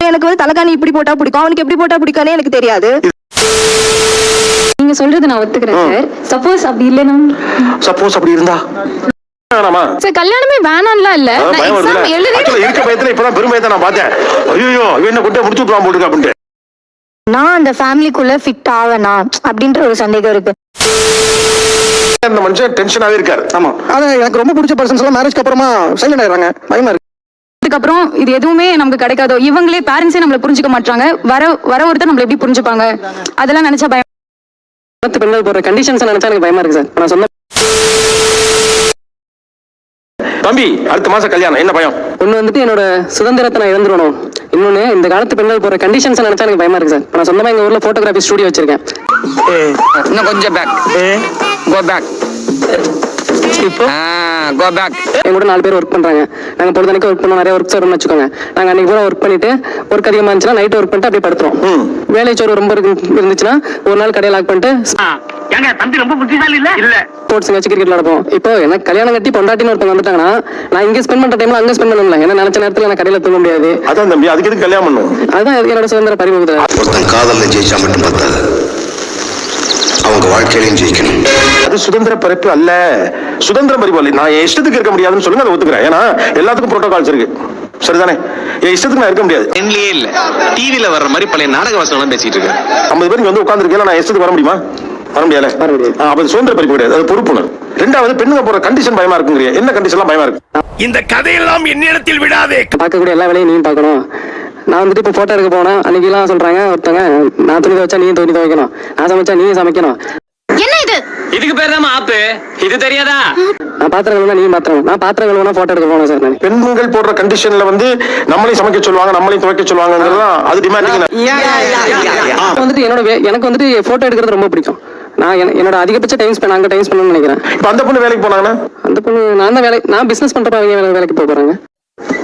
எனக்கு வந்து தலைகாணி இப்படி போட்டா பிடிக்கும், அவனுக்கு எப்படி போட்டா பிடிக்கானே எனக்கு தெரியாது. நீங்க சொல்றது நான் ஒத்துக்கிறேன் சார். சப்போஸ் அப்படி இல்லைன்னா, சப்போஸ் அப்படி இருந்தா சார் கல்யாணமே வேணாம்லாம் இல்ல. நான் எக்ஸாம் எழுதி இருக்க பயத்துல இப்பதான் பெருமையை நான் பார்த்தேன். ஐயோ என்ன கொண்டே முடிச்சு விட்டுவான் போட்டுருக்கு அப்படின்ட்டு. நான் அந்த ஃபேமிலிக்குள்ள ஃபிட் ஆவனா அப்படின்ற ஒரு சந்தேகம் இருக்கு. அந்த மனுஷன் டென்ஷனாவே இருக்காரு. ஆமா, அது எனக்கு ரொம்ப பிடிச்ச பர்சன்ஸ் எல்லாம் மேரேஜ்க்கு அப்புறமா சைலண்ட் ஆயிடுறாங்க. பயமா இருக்கு. அதுக்கப்புறம் இது எதுவுமே நமக்கு கிடைக்காதோ, இவங்களே பேரண்ட்ஸே நம்மள புரிஞ்சுக்க மாட்டாங்க. வர ஒருத்தர் நம்மள எப்படி புரிஞ்சுப்பாங்க, அதெல்லாம் நினைச்சா பயம். பெண்கள் போற கண்டிஷன்ஸ் நினைச்சா எனக்கு பயமா இருக்கு சார். நான் சொன்ன தம்பி அடுத்த மாசம் கல்யாணம், என்ன பயம்? ஒண்ணு வந்துட்டு என்னோட சுதந்திரத்தை நான் இழந்துடணும். இன்னொன்னு இந்த காலத்து பெண்கள் போற கண்டிஷன்ஸ் நினைச்சா எனக்கு பயமா இருக்கு சார். நான் சொந்தமா எங்க ஊர்ல போட்டோகிராஃபி ஸ்டுடியோ வச்சிருக்கேன். இன்னும் கொஞ்சம் பேக், கோ பேக், இப்போ கோ பேக். எங்க கூட 4 பேர் ஒர்க் பண்றாங்க. நாங்க பொழுதுனைக்கு ஒர்க் பண்ணோம், நிறைய ஒர்க் வரும்னு வச்சுக்கோங்க. நாங்க அன்னைக்கு பூரா ஒர்க் பண்ணிட்டு ஒர்க் அதிகமா இருந்துச்சுன்னா நைட் ஒர்க் பண்ணிட்டு அப்படியே படுத்துறோம். வேலை சோறு ரொம்ப இருந்துச்சுன்னா ஒரு நாள் கடையை லாக் பண்ணிட்டு தம்பி ரொம்ப புத்திசாலி இல்ல ஸ்போர்ட்ஸ் வச்சு கிரிக்கெட் விளையாடுவோம். இப்போ எனக்கு கல்யாணம் கட்டி பொண்டாட்டின்னு ஒருத்தவங்க வந்துட்டாங்கன்னா நான் இங்க ஸ்பெண்ட் பண்ற டைம்ல அங்க ஸ்பெண்ட் பண்ணல. ஏன்னா நினைச்ச நேரத்துல நான் கடையில தூங்க முடியாது. அதான் தம்பி, அதுக்கு எதுக்கு கல்யாணம் பண்ணும்? அதுதான் என்னோட சுதந்திர பறிமுதல். ஒருத்தன் காதல்ல ஜெயிச்சா மட்டும் பார்த்தாது, அவங்க வாழ்க்கையிலையும் ஜெயிக்கணும். அது சுதந்திர பறிப்பு அல்ல, சுதந்திர பறிப்பு. நான் என் இஷ்டத்துக்கு இருக்க முடியாதுன்னு சொல்லுங்க, அதை ஒத்துக்கிறேன். ஏன்னா எல்லாத்துக்கும் புரோட்டோகால்ஸ் இருக்கு, சரிதானே? என் இஷ்டத்துக்கு நான் இருக்க முடியாது. என்லயே இல்ல, டிவில வர்ற மாதிரி பழைய நாடக வசனம் பேசிட்டு இருக்கேன். 50 பேருக்கு வந்து உட்கார்ந்துருக்கேன், நான் இஷ்டத்துக்கு வர முடியுமா? வர முடியாது. அப்ப சுதந்திர பறிப்பு கிடையாது, அது பொறுப்புணு. ரெண்டாவது, பெண்ணுங்க போற கண்டிஷன் பயமா இருக்குங்கிறிய. என்ன கண்டிஷன்லாம் பயமா இருக்கு? இந்த கதையெல்லாம் என்னிடத்தில் விடாதே. பார்க்கக்கூடிய எல்லா வேலையும் நீயும் பார்க்கணும். நான் வந்துட்டு இப்போ போட்டோ எடுக்க போனேன். அன்னைக்கு எல்லாம் சொல்றாங்க ஒருத்தங்க, நான் துணி துவைச்சா நீ துணி துவைக்கணும், நான் சமைச்சா நீ சமைக்கணும். என்ன இது? இதுக்கு பேர் தான் ஆப்பு. இது தெரியாதா? நான் பாத்திரம் கழுவுனா நீ பாத்திரம், நான் பாத்திரம் கழுவுனா போட்டோ எடுக்க போனேன் சார். நான் பெண்கள் போடுற கண்டிஷன்ல வந்து நம்மளையும் சமைக்க சொல்லுவாங்க, நம்மளையும் துவைக்க சொல்லுவாங்கன்றதுதான் அது டிமாண்டிங். வந்துட்டு எனக்கு வந்துட்டு போட்டோ எடுக்கிறது ரொம்ப பிடிக்கும். நான் என்னோட அதிகபட்ச டைம் ஸ்பெண்ட் அங்க டைம் ஸ்பெண்ட் நினைக்கிறேன். இப்ப அந்த பொண்ணு வேலைக்கு போனாங்கன்னா, அந்த பொண்ணு நான் தான் நான் பிசினஸ் பண்றப்ப அவங்க வேலைக்கு போறாங்க.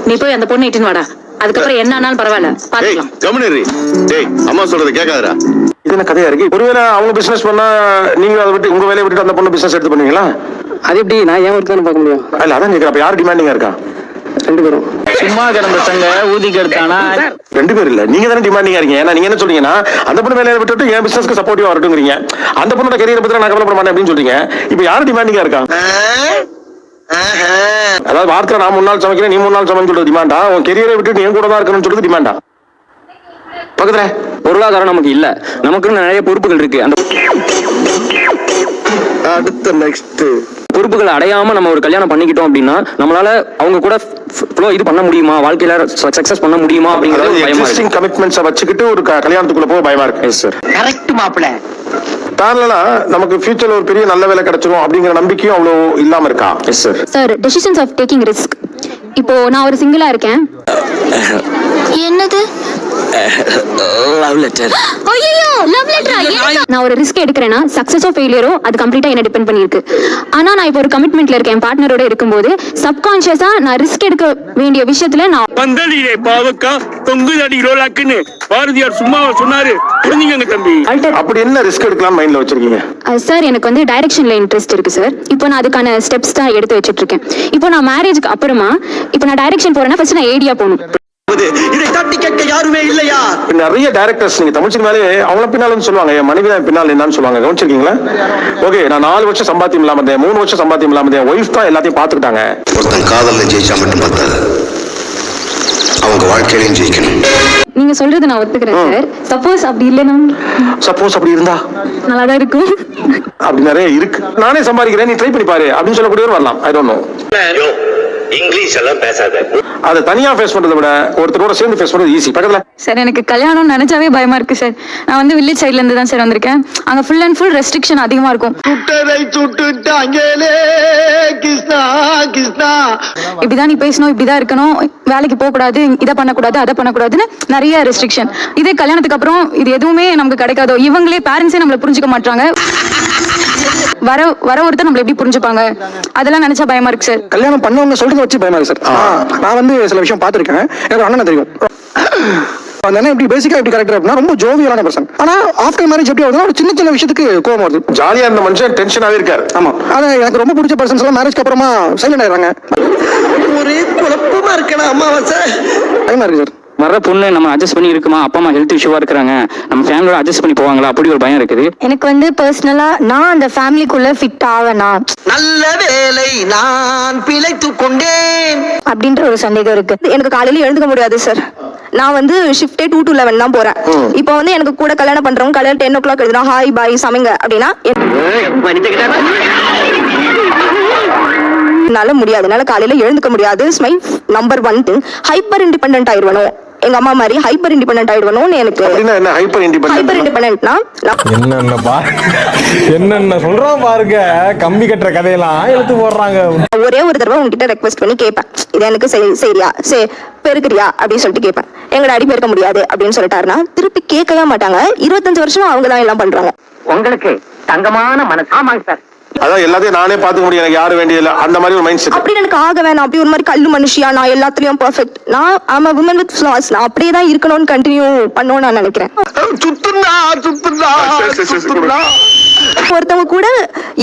நீ போய் அந்த பொண்ணு இட்டுன்னு வாடா, அதுக்கப்புறம் என்ன ஆனாலும் பரவாயில்ல பாத்துக்கலாம். கம்முனு டேய், அம்மா சொல்றது கேட்காதடா. இது என்ன கதையா இருக்கு? ஒருவேளை அவங்க பிசினஸ் பண்ணா நீங்க அதை விட்டு உங்க வேலையை விட்டுட்டு அந்த பொண்ணு பிசினஸ் எடுத்து பண்ணுவீங்களா? அது எப்படி நான் ஏன் ஒர்க் தானே பார்க்க முடியும்? இல்ல அதான் கேட்கிறேன். அப்ப யார் டிமாண்டிங்கா இருக்கா? 2 பேரும். சும்மா கிடந்த சங்க ஊதிக்கு எடுத்தானா? 2 பேர் இல்ல, நீங்க தானே டிமாண்டிங்கா இருக்கீங்க. ஏன்னா நீங்க என்ன சொல்றீங்கன்னா, அந்த பொண்ணு வேலையை விட்டுட்டு என் பிசினஸ்க்கு சப்போர்ட்டிவா வரட்டும்ங்கறீங்க. அந்த பொண்ணோட கரியரை பத்தி நான் கவலைப்பட மாட்டேன் அப்படின்னு சொல்றீங்க. இப்ப யார் டிமாண்டிங்கா இருக்கா? அதாவது வாரத்துல நான் 3 நாள் சமைக்கிறேன், நீ 3 நாள் சமைன்னு சொல்றது டிமாண்டா? உன் கரியரை விட்டுட்டு என் கூட தான் இருக்கணும்னு சொல்றது டிமாண்டா? பக்கத்துல பொருளாதாரம் நமக்கு இல்ல, நமக்குன்னு நிறைய பொறுப்புகள் இருக்கு. அந்த அடுத்த நெக்ஸ்ட் பொறுப்புகளை அடையாம நம்ம ஒரு கல்யாணம் பண்ணிக்கிட்டோம் அப்படின்னா நம்மளால அவங்க கூட இது பண்ண முடியுமா, வாழ்க்கையில சக்சஸ் பண்ண முடியுமா அப்படிங்கறது பயமா இருக்கு. கமிட்மெண்ட்ஸை வச்சுக்கிட்டு ஒரு கல்யாணத்துக்குள்ள போக பயமா இருக்கு. Yes sir. கரெக்ட் மாப்ள. தாராளமா நமக்கு ஃபியூச்சர்ல ஒரு பெரிய நல்ல வேலை கிடைச்சிரும் அப்படிங்கிற நம்பிக்கையும் அவ்வளவு இல்லாம இருக்கா? Yes sir. Sir, decisions of taking risk. இப்போ நான் ஒரு சிங்கிளா இருக்கேன். என்னது? Love letter. ஐயோ, லவ் லெட்டரா? நான் ஒரு ரிஸ்க் எடுக்கிறேன்னா சக்சஸோ ஃபெயிலியரோ அது கம்ப்ளீட்டா என்ன டிபெண்ட் பண்ணிருக்கு. ஆனா நான் இப்போ ஒரு கமிட்மெண்ட்ல இருக்கேன், என் பார்ட்னரோட இருக்கும்போது சப்கான்ஷியஸா நான் ரிஸ்க் எடுக்க வேண்டிய விஷயத்துல நான் பந்தலிலே பாவக்கா தொங்கு நடி ரோலாக்குன்னு பாரதியார் சும்மா சொன்னாரு. புரிஞ்சுங்க தம்பி. அப்படி என்ன ரிஸ்க் எடுக்கலாம் மைண்ட்ல வச்சிருக்கீங்க? சார், எனக்கு வந்து டைரக்ஷன்ல இன்ட்ரெஸ்ட் இருக்கு சார். இப்போ நான் அதுக்கான ஸ்டெப்ஸ் தான் எடுத்து வச்சிட்டு இருக்கேன். இப்போ நான் மேரேஜ்க்கு அப்புறமா இப்போ நான் டைரக்ஷன் போறேன்னா ஃபர்ஸ்ட் நான் ஏடியா போகணும். இதை தட்டி கேட்க யாருமே இல்லையா? நிறைய டைரக்டர்ஸ் நீங்க தமிழ் சினிமாலே அவங்கள பின்னாலும் சொல்லுவாங்க, என் மனைவி தான் பின்னால் என்னன்னு சொல்லுவாங்க. கவனிச்சிருக்கீங்களா? ஓகே, நான் 4 வருஷம் சம்பாத்தியம் இல்லாம இருந்தேன், 3 வருஷம் சம்பாத்தியம் இல்லாம இருந்தேன், ஒய்ஃப் தான் எல்லாத்தையும் பாத்துக்கிட்டாங்க. ஒருத்தன் காதல்ல ஜெயிச்சா மட்டும் பார்த்தாது, அவங்க வாழ்க்கையிலையும் ஜெயிக்கணும். நீங்க சொல்றது நான் ஒத்துக்கிறேன் சார். சப்போஸ் அப்படி இல்லைன்னா, சப்போஸ் அப்படி இருந்தா நல்லாதான் இருக்கும். அப்படி நிறைய இருக்கு. நானே சம்பாதிக்கிறேன், நீ ட்ரை பண்ணி பாரு அப்படின்னு சொல்லக்கூடியவர் வரலாம். I don't know. இங்கிலீஷ் எல்லாம் பேசாத. அதை தனியா ஃபேஸ் பண்றதை விட ஒருத்தரோட சேர்ந்து ஃபேஸ் பண்றது ஈஸி. பக்கத்துல சார், எனக்கு கல்யாணம் நினைச்சாவே பயமா இருக்கு சார். நான் வந்து வில்லேஜ் சைட்ல இருந்து தான் சார் வந்திருக்கேன். அங்க ஃபுல் அண்ட் ஃபுல் ரெஸ்ட்ரிக்ஷன் அதிகமா இருக்கும். சுட்டரை சுட்டுட்டாங்களே கிருஷ்ணா கிருஷ்ணா. இப்படிதான் நீ பேசணும், இப்படிதான் இருக்கணும், வேலைக்கு போக கூடாது, இதை பண்ணக்கூடாது, அதை பண்ணக்கூடாதுன்னு நிறைய ரெஸ்ட்ரிக்ஷன். இதே கல்யாணத்துக்கு அப்புறம் இது எதுவுமே நமக்கு கிடைக்காதோ, இவங்களே பேரண்ட்ஸே நம்மள புரிஞ்சுக்க மாட்டாங்க. வர ஒருத்தர் நம்மள எப்படி புரிஞ்சுப்பாங்க, அதெல்லாம் நினைச்சா பயமா இருக்கு சார். கல்யாணம் பண்ணவங்க சொல்றதை வச்சு பயமா இருக்கு சார். நான் வந்து சில விஷயம் பார்த்திருக்கேன், எனக்கு அண்ணன் தெரியும். அந்த அண்ணன் எப்படி பேசிக்கா எப்படி கரெக்டா அப்படின்னா ரொம்ப ஜோவியலான பர்சன். ஆனா ஆஃப்டர் மேரேஜ் எப்படி வருதுன்னா ஒரு சின்ன சின்ன விஷயத்துக்கு கோவம் வருது. ஜாலியா இருந்த மனுஷன் டென்ஷனாவே இருக்காரு. ஆமா, அது எனக்கு ரொம்ப பிடிச்ச பர்சன்ஸ் எல்லாம் மேரேஜ்க்கு அப்புறமா சைலண்ட் ஆயிடுறாங்க. ஒரே குழப்பமா இருக்கணும் அம்மாவாசை. பயமா இருக்கு சார். வர்ற பொண்ணு நம்ம அட்ஜஸ்ட் பண்ணி இருக்குமா, அப்பா அம்மா ஹெல்த் இஷ்யூவா இருக்கிறாங்க, நம்ம ஃபேமிலியோட அட்ஜஸ்ட் பண்ணி போவாங்களா, அப்படி ஒரு பயம் இருக்குது. எனக்கு வந்து பர்சனலா நான் அந்த ஃபேமிலிக்குள்ள ஃபிட் ஆவேனா நல்ல வேலை நான் பிழைத்து கொண்டேன் அப்படின்ற ஒரு சந்தேகம் இருக்கு. எனக்கு காலையில எழுந்துக்க முடியாது சார். நான் வந்து ஷிஃப்டே 2 to 11 தான் போறேன். இப்போ வந்து எனக்கு கூட கல்யாணம் பண்றவங்க காலையில 10 o'clock எழுதுனா ஹாய் பாய் சமைங்க அப்படின்னா என்னால முடியாது. என்னால காலையில எழுந்துக்க முடியாது. My number 1 thing. Hyper independent ஆயிடுவனும், எங்க அம்மா மாதிரி ஹைப்பர் இண்டிபெண்டன்ட் ஆயிடுவனும்னு எனக்கு. என்ன ஹைப்பர் இண்டிபெண்டன்ட்னா என்னென்ன சொல்றோம் பாருங்க, கம்பி கட்டுற கதையெல்லாம் எடுத்து போடுறாங்க. ஒரே ஒரு தடவை உங்ககிட்ட ரெக்வெஸ்ட் பண்ணி கேட்பேன், இது எனக்கு சரியா பெருக்கிறியா அப்படின்னு சொல்லிட்டு கேட்பேன். எங்க டாடி பெருக்க முடியாது அப்படின்னு சொல்லிட்டாருன்னா திருப்பி கேட்கவே மாட்டாங்க. 25 வருஷமா அவங்க தான் எல்லாம் பண்றாங்க. உங்களுக்கு தங்கமான மனசு. ஆமாங்க சார். அதான் எல்லாத்தையும் நானே பாத்துக்க முடியும், எனக்கு யாரும் வேண்டியதில்லை, அந்த மாதிரி ஒரு மைண்ட் செட். அப்படின்னு எனக்கு ஆக வேணாம். அப்படி ஒரு மாதிரி கல்லு மனுஷியா நான் எல்லாத்துலயும் பெர்ஃபெக்ட், நான் ஆமா விமன் வித் ஃபிளாஸ், நான் அப்படியே தான் இருக்கணும்னு கண்டினியூ பண்ணணும்னு நான் நினைக்கிறேன். ஒருத்தவங்க கூட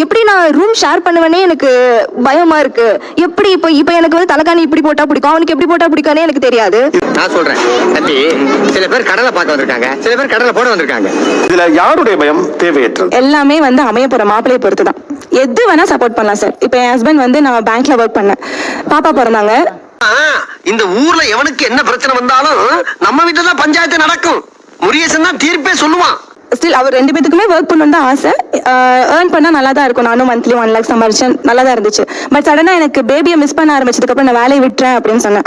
எப்படி நான் ரூம் ஷேர் பண்ணுவேனே எனக்கு பயமா இருக்கு. எப்படி இப்ப எனக்கு வந்து தலைகாணி இப்படி போட்டா பிடிக்கும், அவனுக்கு எப்படி போட்டா பிடிக்கானே எனக்கு தெரியாது. நான் சொல்றேன் தம்பி, சில பேர் கடலை பார்க்க வந்திருக்காங்க, சில பேர் கடலை போட வந்திருக்காங்க. இதுல யாருடைய பயம் தேவையற்றது? எல்லாமே வந்து அமைய போற மாப்பிளையை பொறுத்து தான். எது வேணா சப்போர்ட் பண்ணலாம் சார். இப்ப என் ஹஸ்பண்ட் வந்து நான் பேங்க்ல ஒர்க் பண்ணேன், பாப்பா பிறந்தாங்க. இந்த ஊர்ல எவனுக்கு என்ன பிரச்சனை வந்தாலும் நம்ம வீட்டுல தான் பஞ்சாயத்து நடக்கும். முருகேசன் தான் தீர்ப்பே சொல்லுவான். ஸ்டில் அவர் 2 பேத்துக்குமே ஒர்க் பண்ணணும் தான் ஆசை. ஏர்ன் பண்ணா நல்லா தான் இருக்கும். நானும் மந்த்லி 1 lakh சம்பாரிச்சேன், நல்லா தான் இருந்துச்சு. பட் சடனா எனக்கு பேபியை மிஸ் பண்ண ஆரம்பிச்சதுக்கு அப்புறம் நான் வேலையை விட்டுறேன் அப்படின்னு சொன்னேன்.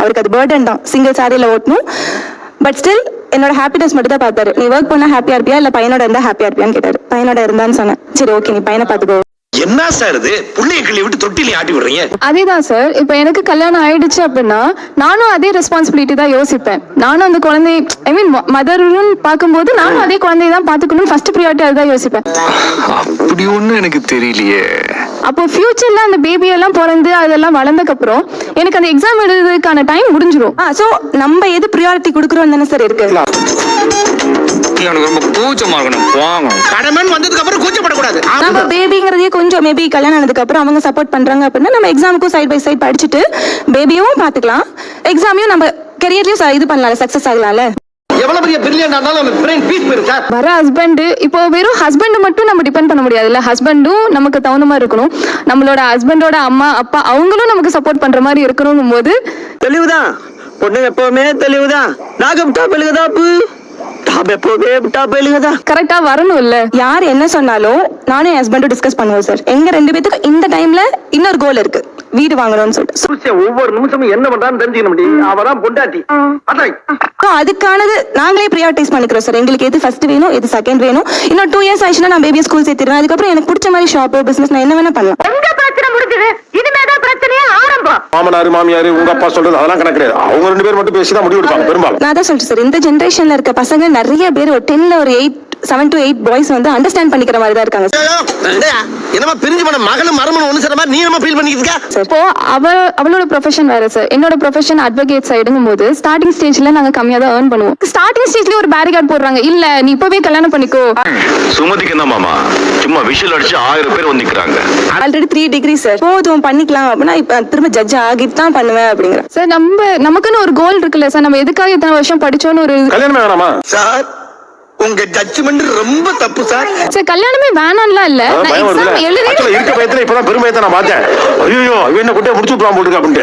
அவருக்கு அது பர்டன் தான், சிங்கிள் சாரியில ஓட்டணும். பட் ஸ்டில் என்னோட ஹாப்பினஸ் மட்டும் தான் பார்த்தாரு. நீ ஒர்க் பண்ணா ஹாப்பியா இருப்பியா இல்ல பையனோட இருந்தா ஹாப்பியா இருப்பியான்னு கேட்டாரு. பையனோட இருந்தான்னு சொன்னேன். சரி ஓகே, நீ பையனை பாத்துக்கோ. என்ன சார் இது, புள்ளைய கிள்ளி விட்டு தொட்டில ஆட்டி விடுறீங்க? அதேதான் சார். இப்போ எனக்கு கல்யாணம் ஆயிடுச்சு அப்படின்னா நானும் அதே ரெஸ்பான்சிபிலிட்டி தான் யோசிப்பேன். நானும் அந்த குழந்தை ஐ மீன் மதர்னு பார்க்கும்போது நானும் அதே குழந்தைய தான் பார்த்துக்கணும். ஃபர்ஸ்ட் ப்ரியாரிட்டி அதுதான் யோசிப்பேன். அப்படி ஒண்ணு எனக்கு தெரியலையே. அப்போ ஃபியூச்சர்ல அந்த பேபி எல்லாம் பிறந்து அதெல்லாம் வளர்ந்ததுக்கு அப்புறம் எனக்கு அந்த எக்ஸாம் எழுதுறதுக்கான டைம் முடிஞ்சிடும். சோ நம்ம எது ப்ரியாரிட்டி கொடுக்குறோம் தானே சார் இருக்கு. எனக்கு ரொம்ப கூச்சமா இருக்கணும், போங்க. கடமன் வந்ததுக்கு அப்புறம் கூச்சப்படக்கூடாது. நம்ம பேபிங்கிறதே கொஞ்சம் மேபி கல்யாணம் ஆனதுக்கு அப்புறம் அவங்க சப்போர்ட் பண்றாங்க அப்படின்னா நம்ம எக்ஸாமுக்கும் சைட் பை சைட் படிச்சுட்டு பேபியும் பாத்துக்கலாம், எக்ஸாமையும் நம்ம கெரியர்லயும் இது பண்ணலாம், சக்சஸ் ஆகலாம்ல. எவ்வளவு பெரிய பிரில்லியன்ட் ஆனாலும் நம்ம பிரெயின் பீஸ் போயிடும் சார். வர ஹஸ்பண்ட் இப்போ வெறும் ஹஸ்பண்ட் மட்டும் நம்ம டிபெண்ட் பண்ண முடியாதுல்ல. ஹஸ்பண்டும் நமக்கு தகுந்த மாதிரி இருக்கணும். நம்மளோட ஹஸ்பண்டோட அம்மா அப்பா அவங்களும் நமக்கு சப்போர்ட் பண்ற மாதிரி இருக்கணும் போது தெளிவுதான். பொண்ணு எப்பவுமே தெளிவுதான். நாகம் டாப் எழுகதாப்பு டாப் எப்பவுமே டாப் எழுகதா. கரெக்டா வரணும் இல்ல. யார் என்ன சொன்னாலும் நானும் என் ஹஸ்பண்டும் டிஸ்கஸ் பண்ணுவோம் சார். எங்க 2 பேத்துக்கு இந்த டைம்ல இன்னொரு கோல் இருக்கு, வீடு வாங்கணும்னு சொல்லிட்டு. ஒவ்வொரு நிமிஷமும் என்ன பண்றான்னு தெரிஞ்சுக்க முடியும். அவதான் பொண்டாட்டி. அதுக்கானது நாங்களே ப்ரியாரிட்டைஸ் பண்ணிக்கிறோம் சார். எங்களுக்கு எது ஃபர்ஸ்ட் வேணும், எது செகண்ட் வேணும். இன்னும் 2 years ஆயிடுச்சுன்னா நான் பேபியை ஸ்கூல் சேர்த்திடுவேன். அதுக்கப்புறம் எனக்கு பிடிச்ச மாதிரி ஷாப் பிசினஸ் நான் என்ன வேணா பண்ணலாம். உங்க பிரச்சனை முடிஞ்சது, இனிமேதான் பிரச்சனையே ஆரம்பம். மாமனார் மாமியார் உங்க அப்பா சொல்றது அதெல்லாம் கணக்கு கிடையாது. அவங்க 2 பேர் மட்டும் பேசி தான் முடிவு எடுப்பாங்க பெரும்பாலும். நான் தான் சொல்றேன் சார், இந்த ஜெனரேஷன்ல இருக்க பசங்க நிறைய பேர் ஒரு 10ல ஒரு 7 to 8 பாய்ஸ் வந்து அண்டர்ஸ்டாண்ட் பண்ணிக்கிற மாதிரி தான் இருக்காங்க. என்னமா பிரிஞ்சு போன மகளும் மருமனும் ஒண்ணு சேர மாதிரி நீ நம்ம ஃபீல் பண்ணிட்டு இருக்க? இப்போ அவளோட ப்ரொஃபஷன் வேற சார். என்னோட ப்ரொஃபஷன் அட்வொகேட் சைடுங்கும் போது ஸ்டார்டிங் ஸ்டேஜ்ல நாங்க கம்மியா தான் ஏர்ன் பண்ணுவோம். ஸ்டார்டிங் ஸ்டேஜ்ல ஒரு பேரிகார்ட் போடுறாங்க, இல்ல நீ இப்பவே கல்யாணம் பண்ணிக்கோ. சுமதிக்கு என்ன மாமா, சும்மா விஷயம் அடிச்சு 1000 பேர் வந்து நிக்கிறாங்க. ஆல்ரெடி 3 டிகிரி சார், போதும் பண்ணிக்கலாம் அப்படின்னா இப்ப திரும்ப ஜட்ஜ் ஆகிட்டு தான் பண்ணுவேன் அப்படிங்கிற சார். நமக்குன்னு ஒரு கோல் இருக்குல்ல சார். நம்ம எதுக்காக இத்தனை வருஷம் படிச்சோன்னு ஒரு கல்யாணமே வேணாமா சார்? உங்க ஜட்ஜ்மெண்ட் ரொம்ப தப்பு சார். சார் கல்யாணமே வேணாம்லாம் இல்ல. நான் எக்ஸாம் எழுதி இருக்க பயத்துல இப்பதான் பெருமையத்தை நான் பார்த்தேன். ஐயோ இவன் என்ன குட்டியை முடிச்சு விட்டுறான் போட்டுருக்கு அப்படின்ட்டு.